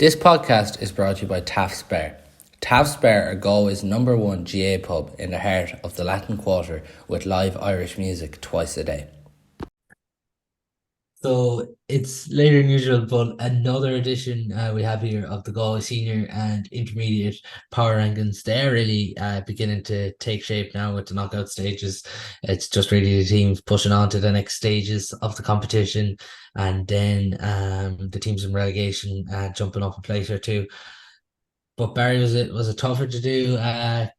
This podcast is brought to you by Taaffes Bar. Taaffes Bar are Galway's #1 GA pub in the heart of the Latin Quarter with live Irish music twice a day. So it's later than usual, but another edition we have here of the Galway Senior and Intermediate Power Rankings. They're really beginning to take shape now with the knockout stages. It's just really the teams pushing on to the next stages of the competition, and then the teams in relegation jumping up a place or two. But Barry, was it tougher to do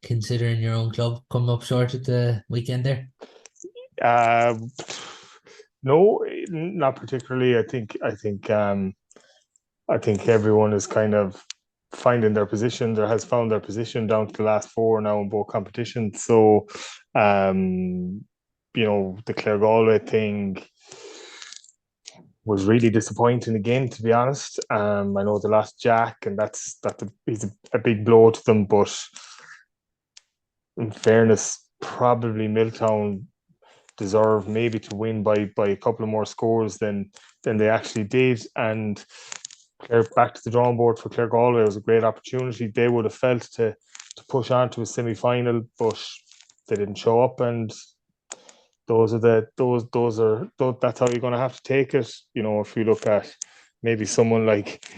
considering your own club coming up short at the weekend there? Uh, no, not particularly. I think everyone is kind of finding their position. There has found their position down to the last four now in both competitions. So, the Clare Galway thing was really disappointing again, to be honest. I know they lost Jack, and he's a big blow to them. But in fairness, probably Milltown deserve maybe to win by a couple of more scores than they actually did. And Clare, back to the drawing board for Clare Galway. It was a great opportunity. They would have felt to push on to a semi-final, but they didn't show up. And that's how you're going to have to take it. If you look at maybe someone like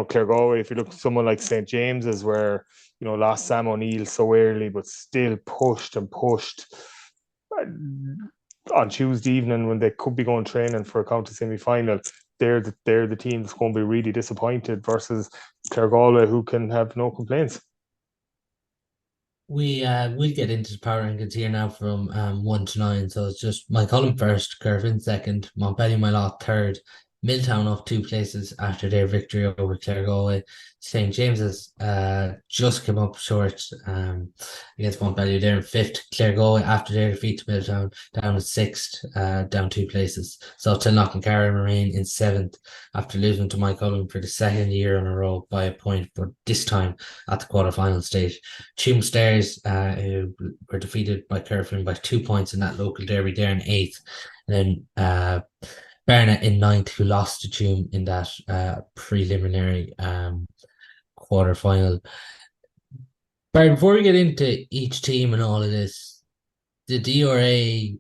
Clare Galway, if you look at someone like St. James's, where lost Sam O'Neill so early, but still pushed and pushed on Tuesday evening when they could be going training for a county semi-final. They're the team that's going to be really disappointed versus Clare Galway, who can have no complaints. We'll get into the power rankings here now from 1 to 9. So it's just Cullinane first, Kervin second, Montbelly third, Milltown up 2 places after their victory over Clare Galway. St. James's just came up short against Montbelly. They're in fifth. Clare Galway, after their defeat to Milltown, down in sixth, down 2 places. So Tilnock and Carron remain in seventh after losing to Cullinane for the second year in a row by a point, but this time at the quarter-final stage. Tuam Stairs, who were defeated by Kerfin by 2 points in that local derby, there in eighth. And then Barnet in ninth, who lost to Tuam in that preliminary quarter-final. Barry, before we get into each team and all of this, the DRA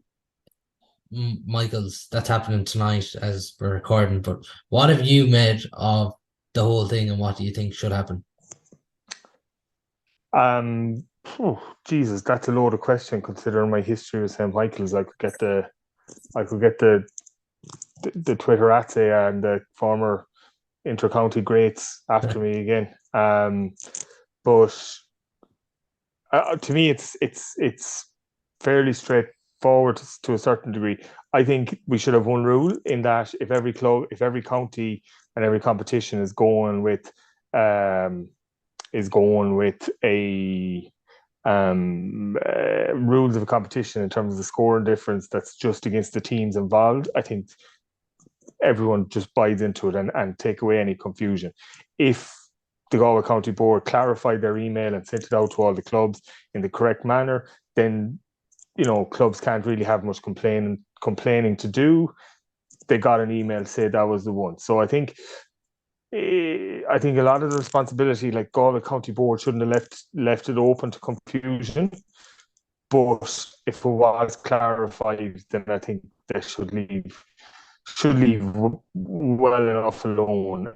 Michaels, that's happening tonight as we're recording, but what have you made of the whole thing and what do you think should happen? Jesus, that's a loaded question considering my history with St. Michael's. I could get the Twitter at and the former inter-county greats after me again. But to me, it's fairly straightforward to a certain degree. I think we should have one rule in that if every club, if every county and every competition is going with a rules of a competition in terms of the scoring difference that's just against the teams involved, I think everyone just buys into it and take away any confusion. If the Galway County Board clarified their email and sent it out to all the clubs in the correct manner, then clubs can't really have much complaining to do. They got an email say that was the one. So I think a lot of the responsibility, like Galway County Board, shouldn't have left it open to confusion. But if it was clarified, then I think they should leave well enough alone.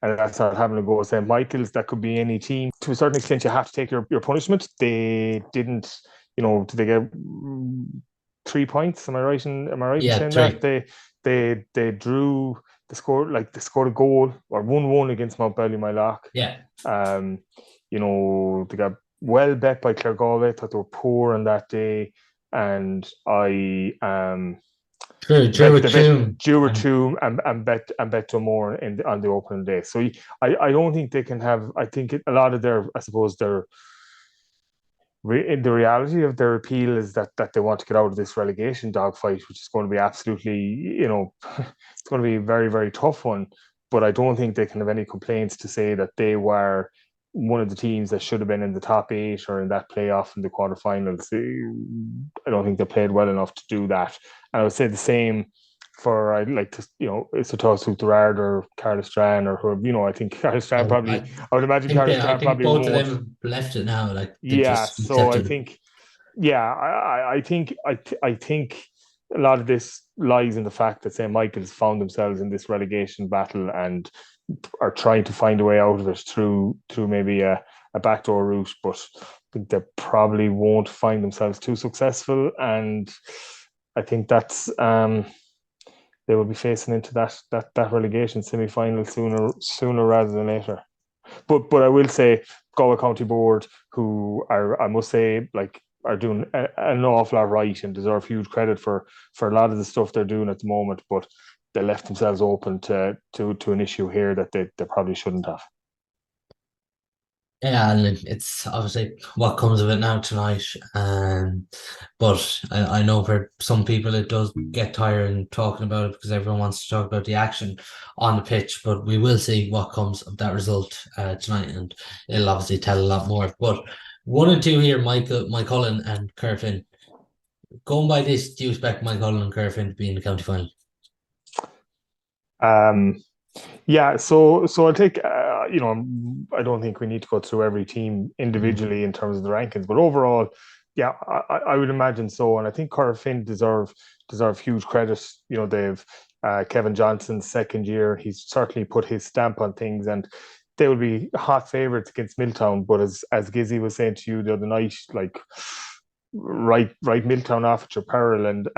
And that's not having to go with St. Michael's. That could be any team. To a certain extent, you have to take your punishment. They didn't, did they get 3 points? Am I right in saying 3. that? They drew the score, like they scored a goal or 1-1 against Montbelly Mylock. Yeah. They got well bet by Clare Galway. Thought they were poor on that day. And I Drew Tuam and bet to more on the opening day. So I don't think they can have. I think a lot of their, I suppose the reality of their appeal is that they want to get out of this relegation dogfight, which is going to be absolutely, it's going to be a very, very tough one. But I don't think they can have any complaints to say that they were one of the teams that should have been in the top 8 or in that playoff in the quarterfinals. I don't think they played well enough to do that. And I would say the same for I'd like to, it's a toss with Gerard or Carl Strand or whoever, I think Carl Strand probably, I would imagine Carl I Strand think probably both of won't. them have left it now. Like they've Yeah, just so I accepted it. think, yeah, I think a lot of this lies in the fact that St. Michael's found themselves in this relegation battle and are trying to find a way out of it through maybe a backdoor route, but I think they probably won't find themselves too successful, and I think that's they will be facing into that relegation semi-final sooner rather than later. But I will say Galway County Board, who are, I must say, like, are doing an awful lot right and deserve huge credit for a lot of the stuff they're doing at the moment. But they left themselves open to an issue here that they probably shouldn't have. Yeah, and it's obviously what comes of it now tonight. But I know for some people it does get tiring talking about it because everyone wants to talk about the action on the pitch. But we will see what comes of that result tonight, and it'll obviously tell a lot more. But 1 and 2 here, Mike Cullen and Kerfin. Going by this, do you expect Mike Cullen and Kerfin to be in the county final? Um, Yeah, so I'll take, I don't think we need to go through every team individually in terms of the rankings, but overall, yeah, I would imagine so. And I think Corofin deserve huge credit. They've Kevin Johnson's second year. He's certainly put his stamp on things, and they will be hot favourites against Milltown. But as Gizzy was saying to you the other night, like right Milltown off at your peril, and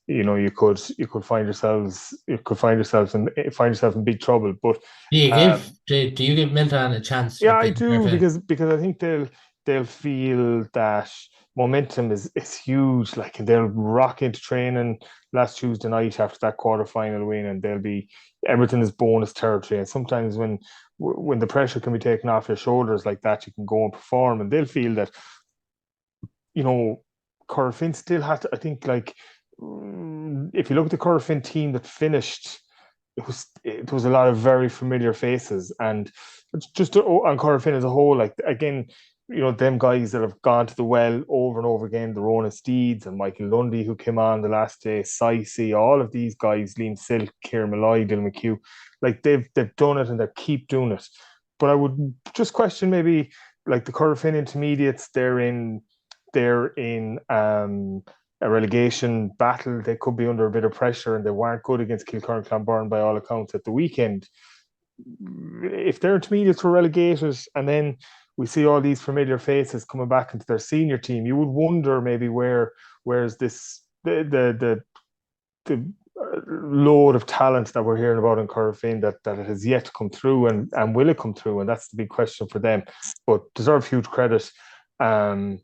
you could find yourself in big trouble. But Do you give Milton a chance yeah, of I beating do, Kerfin? because I think they'll feel that momentum is huge. Like, and they'll rock into training last Tuesday night after that quarterfinal win, and they'll be everything is bonus territory. And sometimes when the pressure can be taken off your shoulders like that, you can go and perform, and they'll feel that you know, Corofin still had to, I think, like, if you look at the Corofin team that finished, it was a lot of very familiar faces, and just on Corofin as a whole, like, again, them guys that have gone to the well over and over again, the Rona Steeds and Michael Lundy, who came on the last day, Sicey, all of these guys, Liam Silk, Kieran Malloy, Dylan McHugh, like, they've done it and they keep doing it. But I would just question, maybe, like, the Corofin intermediates, they're in a relegation battle. They could be under a bit of pressure, and they weren't good against Kilcorn Clonburn by all accounts at the weekend. If their intermediates were relegated, and then we see all these familiar faces coming back into their senior team, you would wonder maybe where's this the load of talent that we're hearing about in Corofin, that it has yet to come through, and will it come through? And that's the big question for them. But deserve huge credit. Um,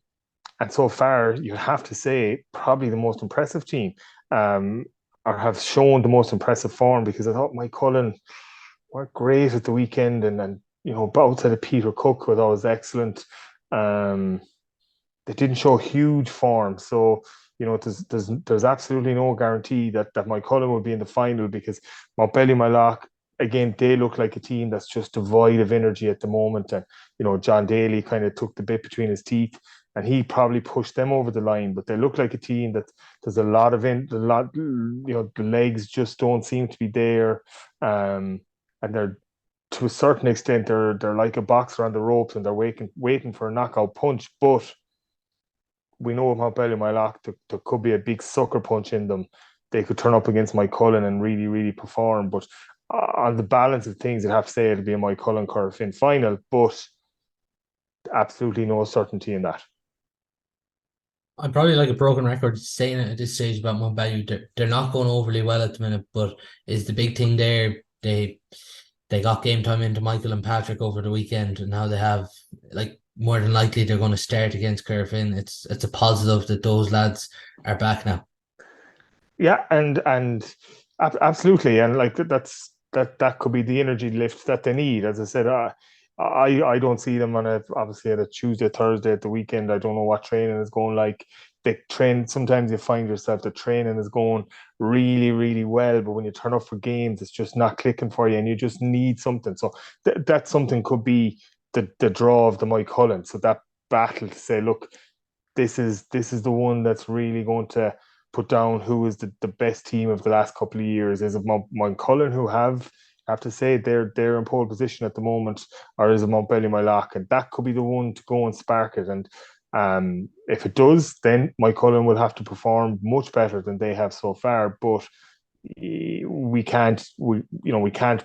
and so far, you have to say, probably the most impressive team, um, or have shown the most impressive form, because I thought Mike Cullen were great at the weekend, and outside of Peter Cook was always excellent. Um, they didn't show huge form, so there's absolutely no guarantee that Mike Cullen will be in the final, because Montpellier Malak, again, they look like a team that's just devoid of energy at the moment, and John Daly kind of took the bit between his teeth, and he probably pushed them over the line. But they look like a team that there's a lot of the legs just don't seem to be there, and they're, to a certain extent, they're like a boxer on the ropes, and they're waiting for a knockout punch. But we know with Montpellier Malak, there could be a big sucker punch in them. They could turn up against Mike Cullen and really, really perform. But on the balance of things, I'd have to say it'll be a Mike Cullen Corofin final, but absolutely no certainty in that. I'm probably like a broken record saying it at this stage about Montpellier. They're not going overly well at the minute, but is the big thing there? They got game time into Michael and Patrick over the weekend, and now they have, like, more than likely they're going to start against Kerfin. It's a positive that those lads are back now. Yeah, and absolutely, and like that could be the energy lift that they need. As I said, I don't see them obviously at a Tuesday, Thursday at the weekend. I don't know what training is going like. They train. Sometimes you find yourself the training is going really, really well, but when you turn up for games, it's just not clicking for you, and you just need something. So that something could be the draw of the Mike Cullen. So that battle to say, look, this is the one that's really going to put down who is the best team of the last couple of years. Is it Mount Cullen, who have to say they're in pole position at the moment, or is it Montpellier Montlac? And that could be the one to go and spark it. And if it does, then Mount Cullen will have to perform much better than they have so far. But we can't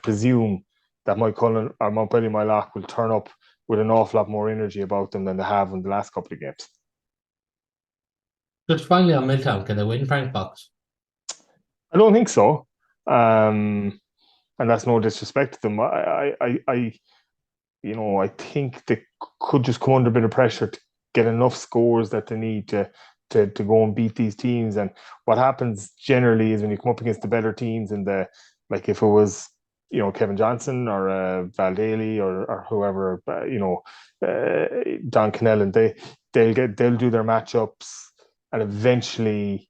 presume that Mount Cullen or Montpellier Montlac will turn up with an awful lot more energy about them than they have in the last couple of games. Just finally on Milltown, can they win Frank Box? I don't think so. And that's no disrespect to them. I think they could just come under a bit of pressure to get enough scores that they need to go and beat these teams. And what happens generally is when you come up against the better teams in the, like if it was, Kevin Johnson or Val Daly or whoever, Don Cannellan, they'll do their matchups, and eventually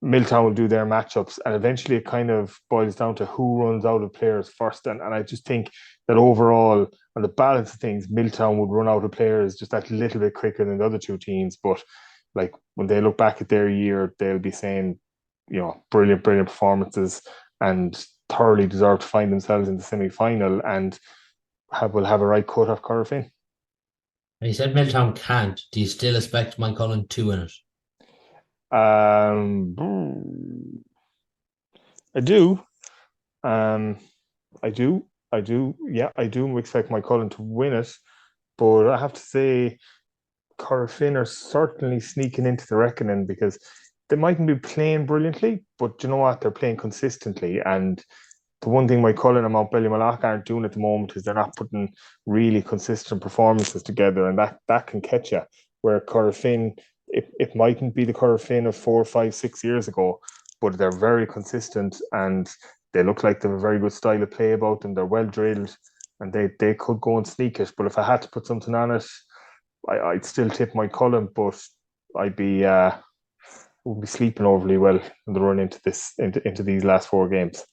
Milltown will do their matchups, and eventually it kind of boils down to who runs out of players first. And I just think that overall, on the balance of things, Milltown would run out of players just that little bit quicker than the other two teams. But like when they look back at their year, they'll be saying, brilliant, brilliant performances, and thoroughly deserve to find themselves in the semi-final, and will have a right cut off Corofin. And you said Milltown can't. Do you still expect Mike Cullen to win it? I do. I do. I do. Yeah, I do expect Mike Cullen to win it, but I have to say, Corofin are certainly sneaking into the reckoning, because they mightn't be playing brilliantly, but you know what? They're playing consistently. And the one thing Mike Cullen and Montpellier Montlac aren't doing at the moment is they're not putting really consistent performances together, and that can catch you. Where Corofin, it mightn't be the Corofin of 4, 5, 6 years ago, but they're very consistent, and they look like they have a very good style of play about them. They're well drilled, and they could go and sneak it. But if I had to put something on it, I'd still tip Mike Cullen, but I'd be wouldn't be sleeping overly well in the run into these last 4 games.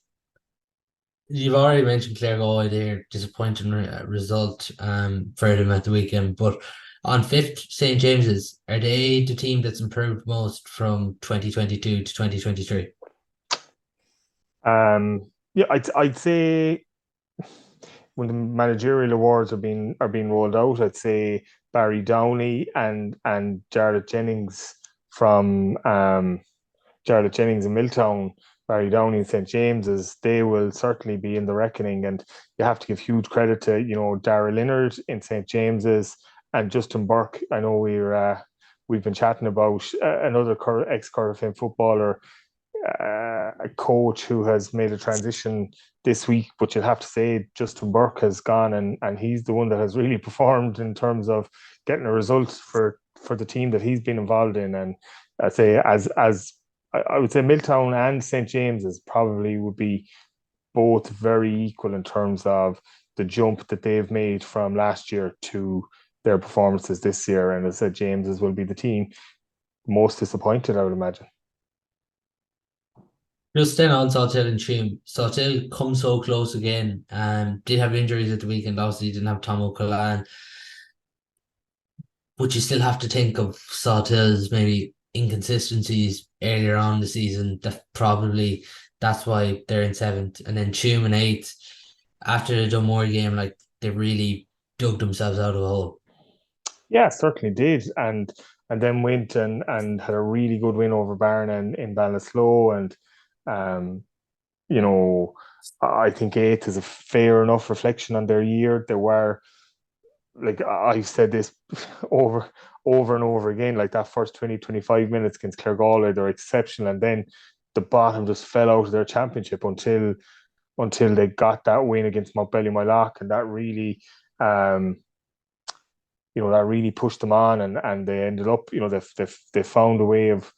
You've already mentioned Clare Galway there, disappointing result for them at the weekend. But on fifth, St. James's, are they the team that's improved most from 2022 to 2023? Yeah, I'd say when the managerial awards are being rolled out, I'd say Barry Downey and Jarlath Jennings from Jarlath Jennings in Milltown, Barry Downey in St. James's, they will certainly be in the reckoning. And you have to give huge credit to, Darragh Linnard in St. James's and Justin Burke. I know we've been chatting about another ex-Corofin footballer, a coach who has made a transition this week, but you'd have to say Justin Burke has gone, and he's the one that has really performed in terms of getting a result for the team that he's been involved in. And I'd say as I would say Milltown and St. James's probably would be both very equal in terms of the jump that they've made from last year to their performances this year. And as I said, James's will be the team most disappointed, I would imagine. Just then on Sawtell and Tuam. Sawtell come so close again. Did have injuries at the weekend. Obviously, didn't have Tom O'Cullinane. But you still have to think of Sawtell's maybe inconsistencies earlier on in the season. That's why they're in seventh. And then Tuam in eighth. After the Dunmore game, like they really dug themselves out of a hole. Yeah, certainly did. And then went and had a really good win over Barna in Ballinasloe. And I think eighth is a fair enough reflection on their year. They were, like I've said this over and over again, like that first 20-25 minutes against Clare Galway, they're exceptional. And then the bottom just fell out of their championship until they got that win against Montpellier Montlac, and that really that really pushed them on, and they ended up, they found a way of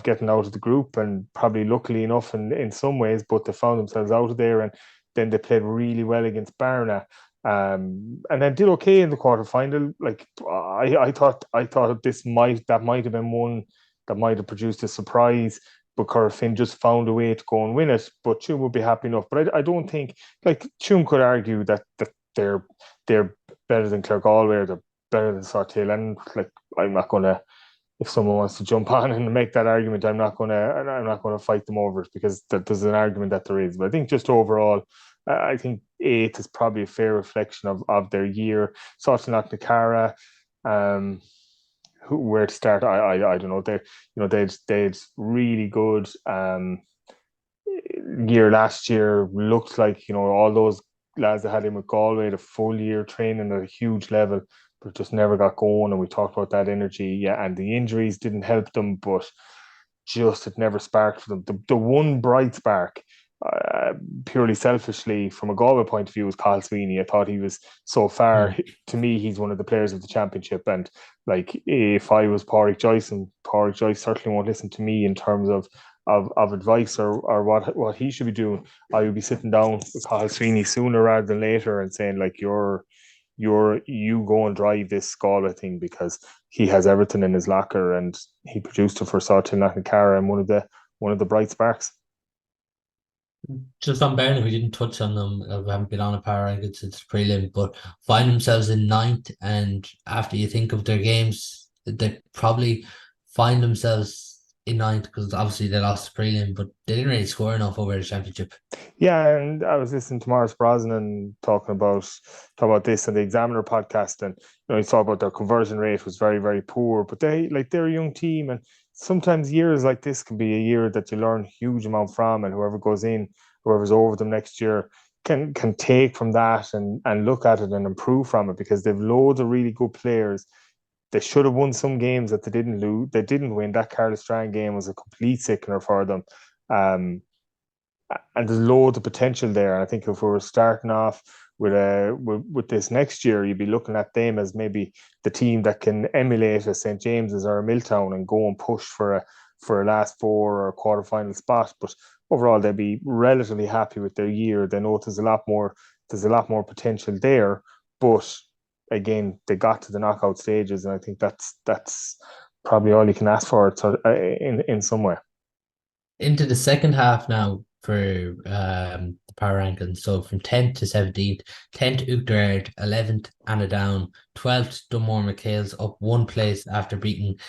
getting out of the group, and probably luckily enough in some ways, but they found themselves out of there. And then they played really well against Barna, and then did okay in the quarterfinal. Like I thought that might have been one that might have produced a surprise, but Corofin just found a way to go and win it. But Tuam would be happy enough. But I don't think, like, Tuam could argue that they're better than Clare Galway, or they're better than Sawtell, and like I'm not gonna if someone wants to jump on and make that argument, I'm not gonna fight them over it, because there's an argument that there is. But I think just overall, I think eighth is probably a fair reflection of their year. Salt Nakara, um, where to start? I don't know. They'd really good year last year. Looked like, all those lads that had him with Galway, the full year training at a huge level, but just never got going. And we talked about that energy, yeah, and the injuries didn't help them, but just it never sparked for them. The one bright spark, uh, purely selfishly from a Galway point of view, was Carl Sweeney. I thought he was so far. To me, he's one of the players of the championship. And like, if I was Pádraig Joyce, and Pádraig Joyce certainly won't listen to me in terms of advice or what he should be doing, I would be sitting down with Carl Sweeney sooner rather than later and saying, like, you go and drive this Galway thing, because he has everything in his locker, and he produced it for Sáthin Nakara, and one of the bright sparks. Just on Burnley, we didn't touch on them. We haven't been on a power ranking since prelim, but find themselves in ninth. And after you think of their games, they probably find themselves in ninth because obviously they lost the prelim, but they didn't really score enough over the championship. Yeah, and I was listening to Morris Brosnan talking about this on the Examiner podcast, and he talked about their conversion rate was very, very poor. But they're a young team, and sometimes years like this can be a year that you learn a huge amount from, and whoever goes in, whoever's over them next year, can take from that and look at it and improve from it, because they've loads of really good players. They should have won some games that they didn't lose. They didn't win. That Carlos Strand game was a complete sickener for them. Um, and there's loads of potential there. And I think if we were starting off with this next year, you'd be looking at them as maybe the team that can emulate a St James's or a Milltown and go and push for a last four or a quarterfinal spot. But overall, they'd be relatively happy with their year. They know there's a lot more potential there. But again, they got to the knockout stages, and I think that's probably all you can ask for in some way. Into the second half now for the power rankings. So from 10th to 17th, 10th Uachtar, 11th Anadown, 12th Dunmore McHale's up one place after beating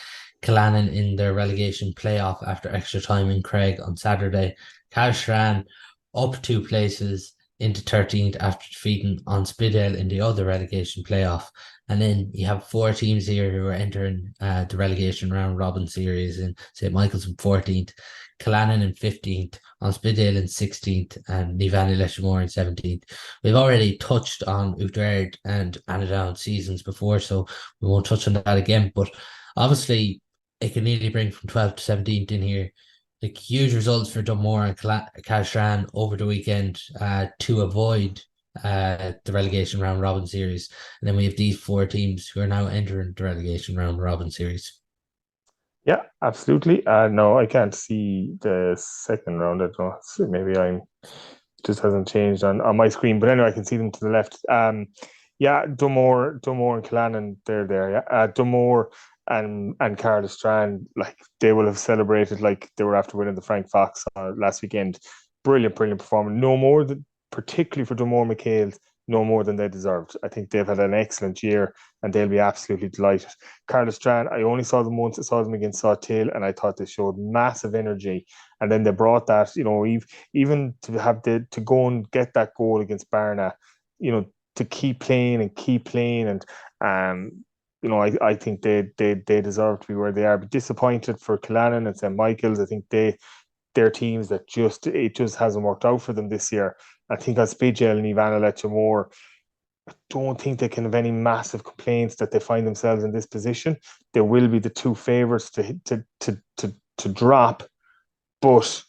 Cullinane in their relegation playoff after extra time in Craig on Saturday. Carstran up two places into 13th after defeating on Spidale in the other relegation playoff. And then you have four teams here who are entering the relegation round robin series in St. Michael's in 14th, Cullinane in 15th, on Spidale in 16th, and Nivani Leshamore in 17th. We've already touched on Uachtar and Anadown seasons before, so we won't touch on that again. But obviously, it can nearly bring from 12th to 17th in here. Like huge results for Dunmore and Cashran over the weekend to avoid the relegation round robin series. And then we have these four teams who are now entering the relegation round robin series. Yeah, absolutely. No, I can't see the second round. I don't know. Maybe I'm just hasn't changed on my screen. But anyway, I can see them to the left. Yeah, Dunmore and Cullinane, they're there. Yeah, Dunmore and Carlos Strand, like they will have celebrated like they were after winning the Frank Fox last weekend. Brilliant, brilliant performance. No more than, particularly for Dunmore McHale's, no more than they deserved. I think they've had an excellent year, and they'll be absolutely delighted. Carlos Strand, I only saw them once. I saw them against Sawtail, and I thought they showed massive energy. And then they brought that, even to go and get that goal against Barna, to keep playing and I think they deserve to be where they are. But disappointed for Cullinane and St Michael's. I think they're teams that it just hasn't worked out for them this year. I think on Spidgel and Ivana Lechamore, I don't think they can have any massive complaints that they find themselves in this position. They will be the two favourites to drop, but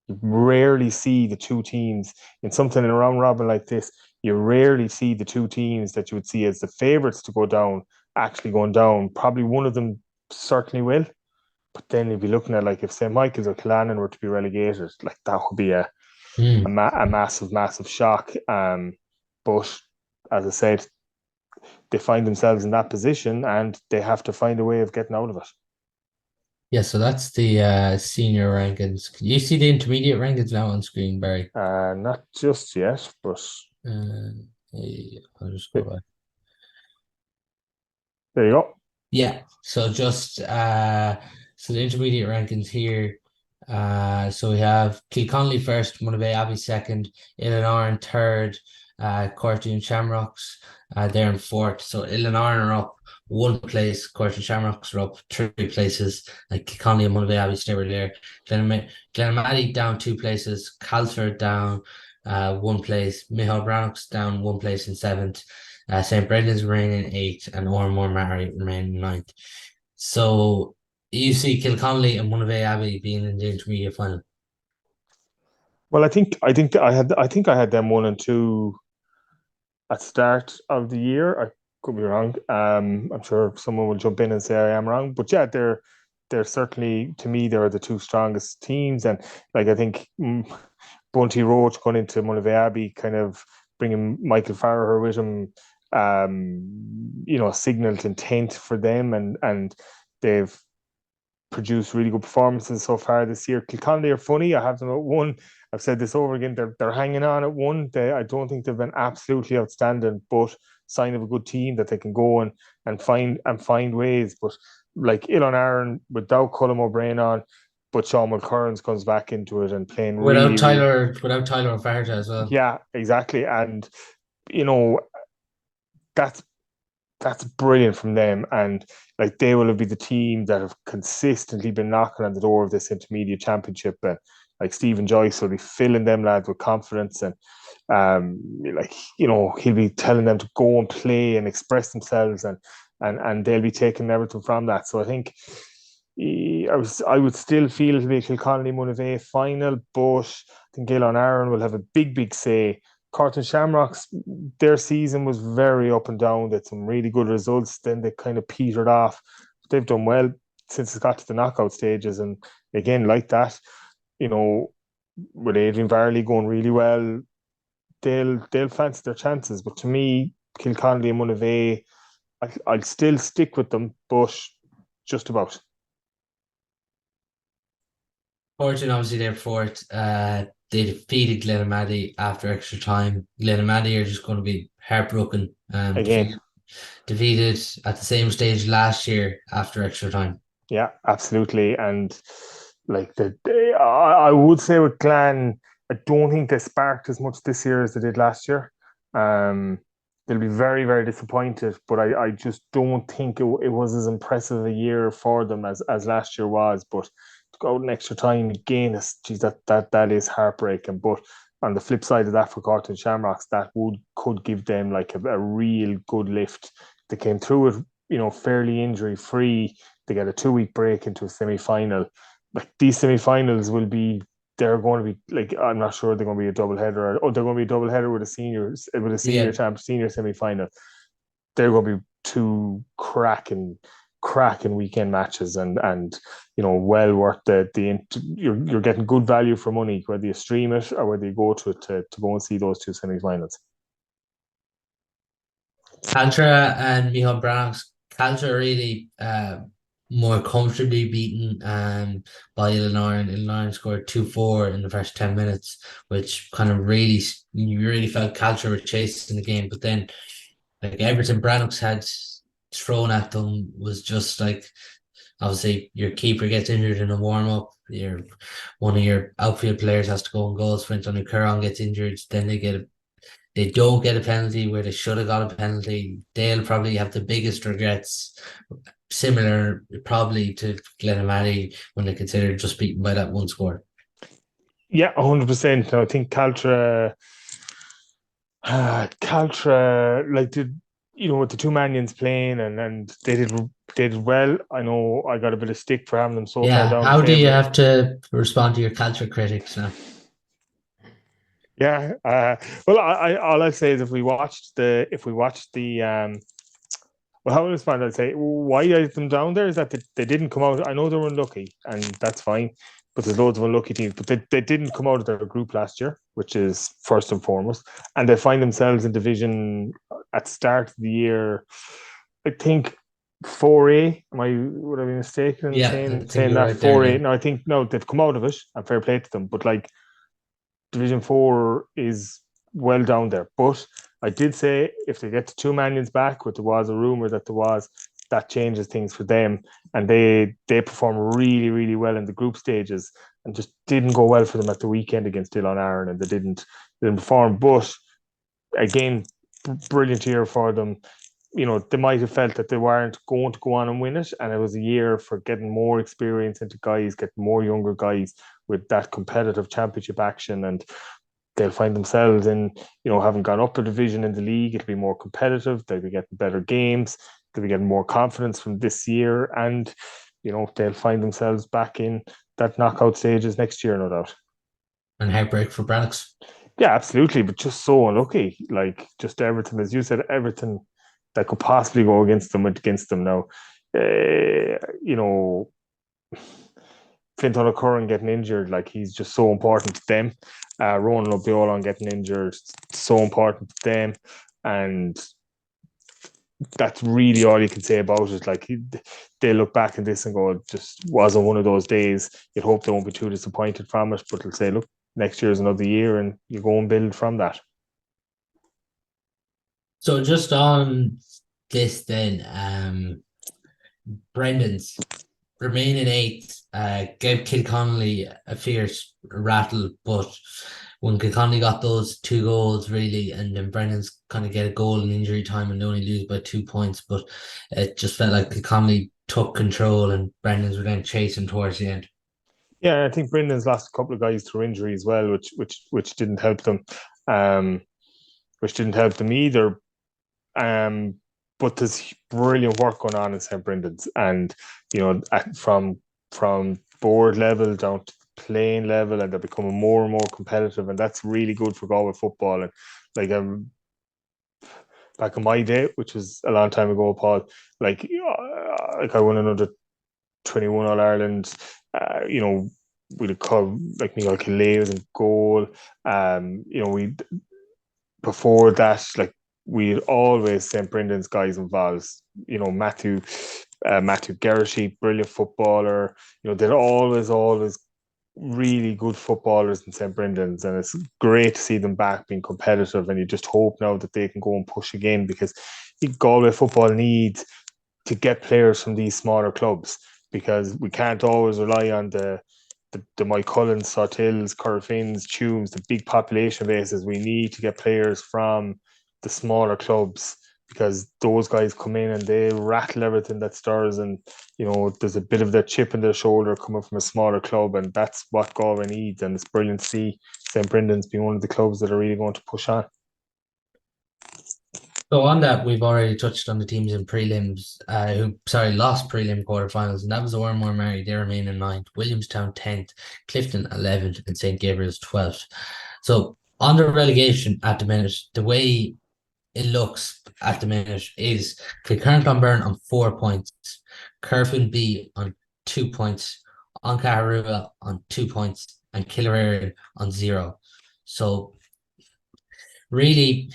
you rarely see the two teams in something in a round robin like this. You rarely see the two teams that you would see as the favourites to go down actually going down. Probably one of them certainly will, but then you'd be looking at, like, if St Michael's or Cullinane were to be relegated, like that would be a massive, massive shock. But as I said, they find themselves in that position, and they have to find a way of getting out of it. Yeah, so that's the senior rankings. Can you see the intermediate rankings now on screen, Barry? Not just yet, but Hey, I'll just go back. there you go. Yeah, so just so the intermediate rankings here. So we have Kilconnelly first, Monterey Abbey second, Illinois third, Corty and Shamrocks they're in fourth. So Illinois are up one place, Corty and Shamrocks are up three places, like Kilconnelly and Monterey Abbey stay where they're. Glenamaddie down two places, Calford down one place, Micheál Brannocks down one place in seventh. St. Brendan's remaining eighth and Ormore Mary remaining ninth. So you see Kilconnelly and Monterey Abbey being in the intermediate final. Well, I think I had them 1 and 2 at start of the year. I could be wrong. I'm sure someone will jump in and say I am wrong. But yeah, they're certainly, to me, they're the two strongest teams. And like I think Bunty Roach going into Monterey Abbey, kind of bringing Michael Farrer with him, signaled intent for them, and they've produced really good performances so far this year. Kilconnelly are funny. I have them at one. I've said this over again. They're hanging on at one. I don't think they've been absolutely outstanding, but sign of a good team that they can go and find ways. But like Ilan Aaron without Colm O'Brien on, but Sean Mulcairns comes back into it and playing Without really, really. Tyler O'Farta as well. Yeah, exactly. And you know that's that's brilliant from them. And like they will be the team that have consistently been knocking on the door of this intermediate championship. And like Stephen Joyce will be filling them lads with confidence, and he'll be telling them to go and play and express themselves, and they'll be taking everything from that. So I think I would still feel it'll be a Kilconnelly Monivea final, but I think Gail Aaron will have a big say. Carton Shamrocks, their season was very up and down. They had some really good results. Then they kind of petered off. They've done well since it got to the knockout stages. And again, like that, with Adrian Varley going really well, they'll fancy their chances. But to me, Kilconnelly and Monivea, I'll still stick with them, but just about. Fortune, obviously, they're fourth. They defeated Glenamaddie after extra time. Glenamaddie are just going to be heartbroken. Again, defeated at the same stage last year after extra time. Yeah, absolutely. And like I would say with Glen, I don't think they sparked as much this year as they did last year. They'll be very, very disappointed, but I just don't think it was as impressive a year for them as last year was. But to go out in extra time again, that is heartbreaking. But on the flip side of that, for Corton Shamrocks, that could give them like a real good lift. They came through it, fairly injury free. They get a 2 week break into a semi-final. Like these semi-finals they're going to be like, I'm not sure they're going to be a double header, or they're going to be a double header with a senior senior semi-final. They're going to be two cracking weekend matches, and well worth you're getting good value for money, whether you stream it or whether you go to it to go and see those two semi-finals. Caltra and Micheál Brannocks. Caltra really more comfortably beaten by Illinois, and Illinois scored 2-4 in the first 10 minutes, which kind of you really felt Caltra were chasing the game. But then like everything Brannocks had thrown at them was just like, obviously your keeper gets injured in a warm-up, one of your outfield players has to go and goal sprint, on Curran gets injured, then they don't get a penalty where they should have got a penalty. They'll probably have the biggest regrets, similar probably to Glenamaddie when they consider just beaten by that one score. Yeah, 100%. I think Caltra, with the two Manions playing, and they did well. I know I got a bit of stick for having them so far down. How do you have to respond to your Caltra critics now? Yeah. Well, all I'll say is if we watched the well, how I respond, I'd say why I have them down there is that they didn't come out. I know they were unlucky, and that's fine. But there's loads of unlucky teams. But they didn't come out of their group last year, which is first and foremost. And they find themselves in division at start of the year. I think 4A. Would I be mistaken in saying that 4A? No, I think no. They've come out of it, and fair play to them. But like Division 4 is well down there. But I did say if they get to two Manions back, which there was a rumour that that changes things for them. And they perform really, really well in the group stages, and just didn't go well for them at the weekend against Dillon Aaron, and they didn't perform. But again, brilliant year for them. They might have felt that they weren't going to go on and win it, and it was a year for getting more experience into guys, getting more younger guys with that competitive championship action, and they'll find themselves in, having gone up a division in the league, it'll be more competitive, they'll be getting better games, they'll be getting more confidence from this year, and, they'll find themselves back in that knockout stages next year, no doubt. And heartbreak for Brannocks. Yeah, absolutely, but just so unlucky. Like, just everything, as you said, everything that could possibly go against them went against them now. Fintan O'Curran getting injured, like, he's just so important to them. Ronan O'Biolan getting injured, so important to them. And that's really all you can say about it. Like, they look back at this and go, it just wasn't one of those days. You'd hope they won't be too disappointed from it, but they'll say, look, next year is another year, and you go and build from that. So just on this then, Brendan's remaining eighth, gave Kilconnolly a fierce rattle, but when Kilconnolly got those 2 goals really, and then Brendan's kind of get a goal in injury time and only lose by 2 points, but it just felt like Kilconnolly took control and Brendan's were then chasing towards the end. Yeah, I think Brendan's lost a couple of guys through injury as well, which didn't help them, either. But there's brilliant work going on in St. Brendan's, and from board level down to playing level, and they're becoming more and more competitive, and that's really good for Galway football. And like, back in my day, which was a long time ago, Paul, like I won another 21 All Ireland. We'd call like Miguel Calais was in goal. We before that, like, we'd always St. Brendan's guys involved. Matthew Geraghty, brilliant footballer. They're always really good footballers in St. Brendan's, and it's great to see them back being competitive. And you just hope now that they can go and push again, because Galway football needs to get players from these smaller clubs, because we can't always rely on the Mike Cullins, Sawtills, Corofins, Tumes, the big population bases. We need to get players from the smaller clubs, because those guys come in and they rattle everything that stirs, and there's a bit of that chip in their shoulder coming from a smaller club, and that's what Galway needs. And it's brilliant to see St. Brendan's being one of the clubs that are really going to push on. So on that, we've already touched on the teams in prelims, who lost prelim quarterfinals, and that was Ormore Mary. They remain in 9th, Williamstown 10th, Clifton 11th, and St. Gabriel's 12th. So on the relegation at the minute, the way it looks at the minute is Kilkerran-Clonberne on 4 points, Curfin B on 2 points, Oncaharua on 2 points, and Killearn on 0. So really,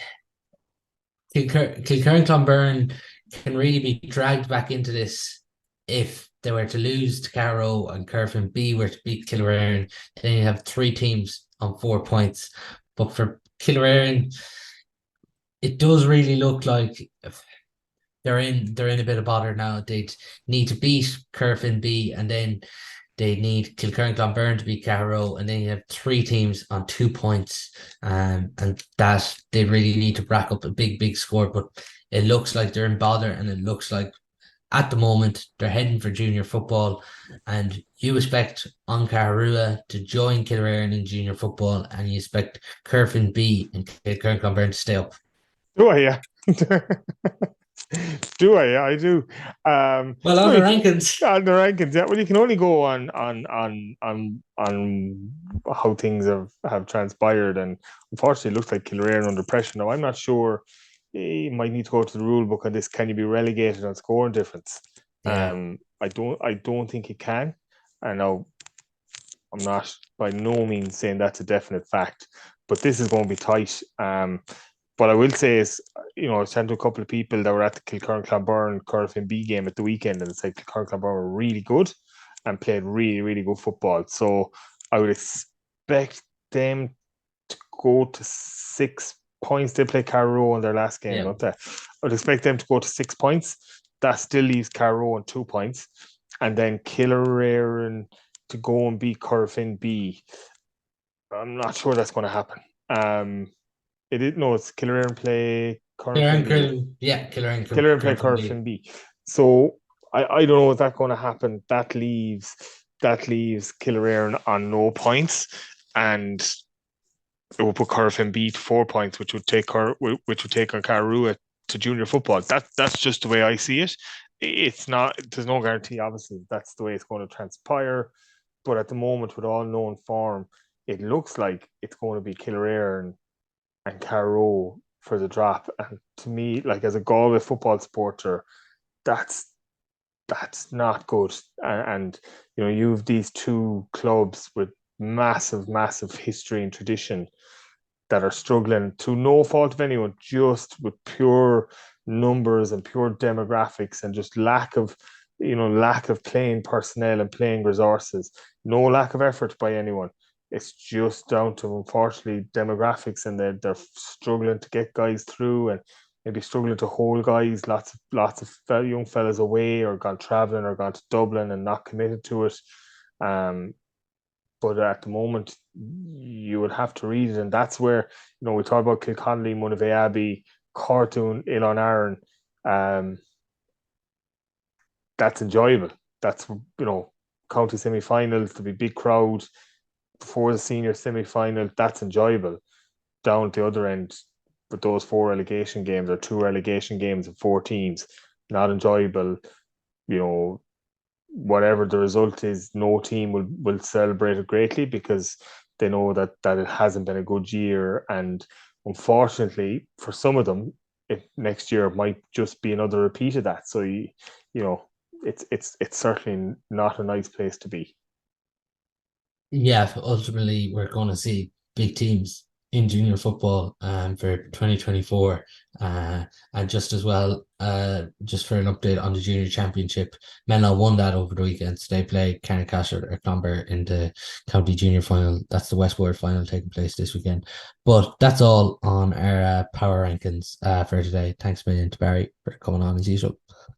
Kilkerran-Clonberne can really be dragged back into this if they were to lose to Carrow and Curfin B were to beat Killearn. Then you have 3 teams on 4 points. But for Killearn, it does really look like they're in a bit of bother now. They'd need to beat Curfin B, and then they need Kilkerran-Clonberne to beat Carrow, and then you have 3 teams on 2 points, and that they really need to rack up a big score. But it looks like they're in bother, and it looks like at the moment they're heading for junior football, and you expect Oncaharua to join Killearn in junior football, and you expect Curfin B and Kilkerran-Clonberne to stay up. Do I? Yeah. Do I? Yeah, I do. Well, on the rankings. On the rankings, yeah. Well, you can only go on how things have transpired, and unfortunately, it looks like Killearn under pressure now. I'm not sure. You might need to go to the rule book on this. Can you be relegated on scoring difference? Yeah. I don't think it can. And now, I'm not by no means saying that's a definite fact, but this is going to be tight. But I will say is, I was chatting to a couple of people that were at the Kilkerran-Clonberne Curfin B game at the weekend, and it's like Kilkerran-Clonberne were really good and played really, really good football. So I would expect them to go to 6 points. They played Carrow in their last game, don't they? I would expect them to go to 6 points. that still leaves Carrow on 2 points, and then Killererin to go and beat Corfin B. I'm not sure that's going to happen. It's Killererin play Corfin B. Killererin play Corfin B. So I don't know if that's going to happen. That leaves Killererin on no points, and it will put Corfin B to 4 points, which would take on Carrua to junior football. That's just the way I see it. It's not. There's no guarantee, obviously. That's the way it's going to transpire. But at the moment, with all known form, it looks like it's going to be Killererin and Carrow for the drop. And to me, like as a Galway football supporter, that's not good. And you have these two clubs with massive history and tradition that are struggling to no fault of anyone, just with pure numbers and pure demographics and just lack of playing personnel and playing resources. No lack of effort by anyone. It's just down to, unfortunately, demographics, and they're struggling to get guys through, and maybe struggling to hold guys. Lots of young fellas away, or gone traveling, or gone to Dublin and not committed to it. But at the moment, you would have to read it, and that's where we talk about Kilconnelly, Monavea Abbey, Cartoon, Ilon Aaron. That's enjoyable. That's county semi-finals, to be big crowd before the senior semi-final. That's enjoyable. Down at the other end, with those 4 relegation games, or 2 relegation games of 4 teams, not enjoyable. Whatever the result is, no team will celebrate it greatly, because they know that it hasn't been a good year, and unfortunately for some of them, next year might just be another repeat of that. So it's certainly not a nice place to be. Yeah, ultimately we're going to see big teams in junior football for 2024, and just as well, just for an update on the junior championship, Menlo won that over the weekend, so they play Carrickcastle or Clonbur in the county junior final. That's the Westward final taking place this weekend. But that's all on our power rankings for today. Thanks a million to Barry for coming on as usual.